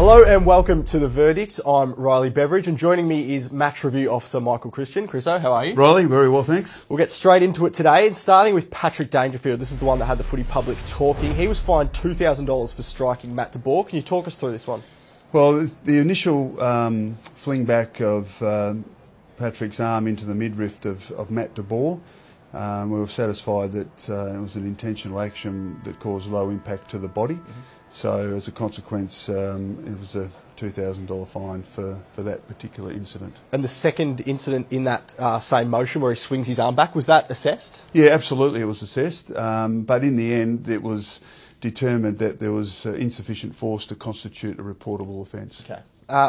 Hello and welcome to The Verdicts. I'm Riley Beveridge and joining me is Match Review Officer Michael Christian. Chriso, how are you? Riley, very well, thanks. We'll get straight into it today, and starting with Patrick Dangerfield. This is the one that had the footy public talking. He was fined $2,000 for striking Matt de Boer. Can you talk us through this one? Well, the initial fling back of Patrick's arm into the midriff of Matt de Boer, we were satisfied that it was an intentional action that caused low impact to the body. So as a consequence, it was a $2,000 fine for that particular incident. And the second incident in that same motion where he swings his arm back, was that assessed? Yeah, absolutely it was assessed, but in the end it was determined that there was insufficient force to constitute a reportable offence. Okay.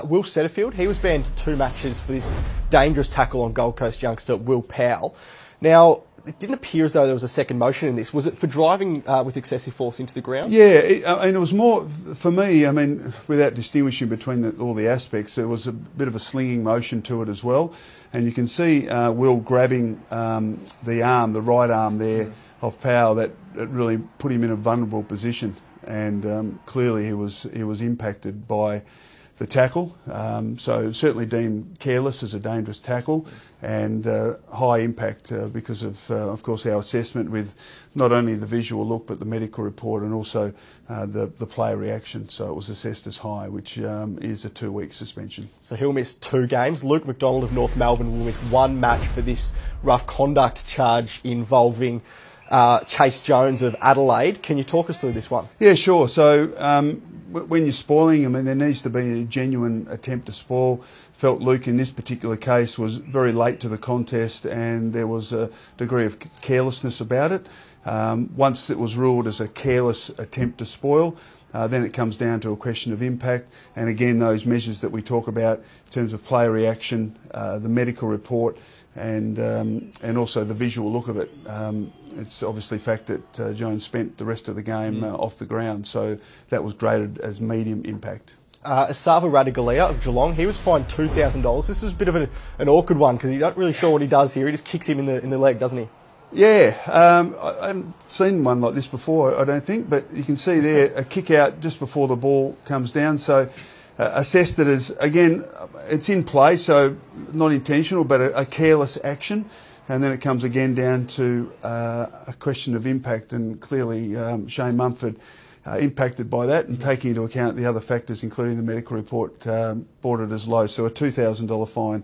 Will Setterfield, he was banned 2 matches for this dangerous tackle on Gold Coast youngster Will Powell. Now, it didn't appear as though there was a second motion in this. Was it for driving with excessive force into the ground? Yeah, it was more, for me, I mean, without distinguishing between all the aspects, there was a bit of a slinging motion to it as well. And you can see Will grabbing the right arm there of Powell, that really put him in a vulnerable position. And clearly he was impacted by the tackle, so certainly deemed careless as a dangerous tackle, and high impact because of course, our assessment with not only the visual look but the medical report and also the player reaction. So it was assessed as high, which is a 2-week suspension. So he'll miss 2 games. Luke McDonald of North Melbourne will miss 1 match for this rough conduct charge involving Chase Jones of Adelaide. Can you talk us through this one? Yeah, sure. So when you're spoiling, I mean, there needs to be a genuine attempt to spoil. Felt Luke in this particular case was very late to the contest and there was a degree of carelessness about it. Once it was ruled as a careless attempt to spoil, then it comes down to a question of impact, and again those measures that we talk about in terms of player reaction, the medical report, and also the visual look of it. It's obviously fact that Jones spent the rest of the game off the ground, so that was graded as medium impact. Asava Radigalia of Geelong, he was fined $2,000. This is a bit of an awkward one because you're not really sure what he does here. He just kicks him in the leg, doesn't he? Yeah, I haven't seen one like this before, I don't think, but you can see there a kick out just before the ball comes down. So assessed it as, again, it's in play, so not intentional, but a careless action. And then it comes again down to a question of impact, and clearly Shane Mumford impacted by that, and taking into account the other factors, including the medical report, brought it as low. So a $2,000 fine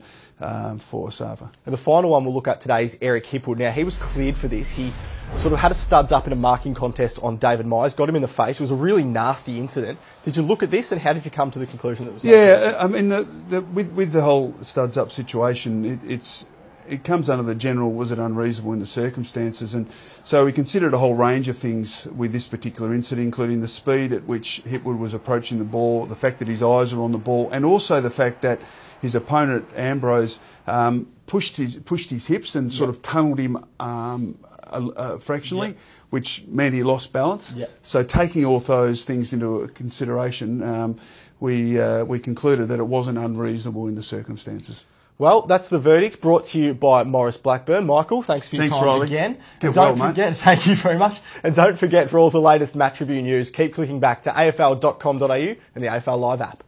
for Asava. And the final one we'll look at today is Eric Hipple. Now, he was cleared for this. He sort of had a studs up in a marking contest on David Myers, got him in the face. It was a really nasty incident. Did you look at this, and how did you come to the conclusion that it was? Yeah, I mean, with the whole studs up situation, it comes under the general, was it unreasonable in the circumstances? And so we considered a whole range of things with this particular incident, including the speed at which Hipwood was approaching the ball, the fact that his eyes were on the ball, and also the fact that his opponent, Ambrose, pushed his hips and sort of tunnelled him fractionally, which meant he lost balance. So taking all those things into consideration, we concluded that it wasn't unreasonable in the circumstances. Well, that's The Verdict, brought to you by Morris Blackburn. Michael, thanks for your time Riley. again. And don't forget, thank you very much. And don't forget, for all the latest match review news, keep clicking back to afl.com.au and the AFL Live app.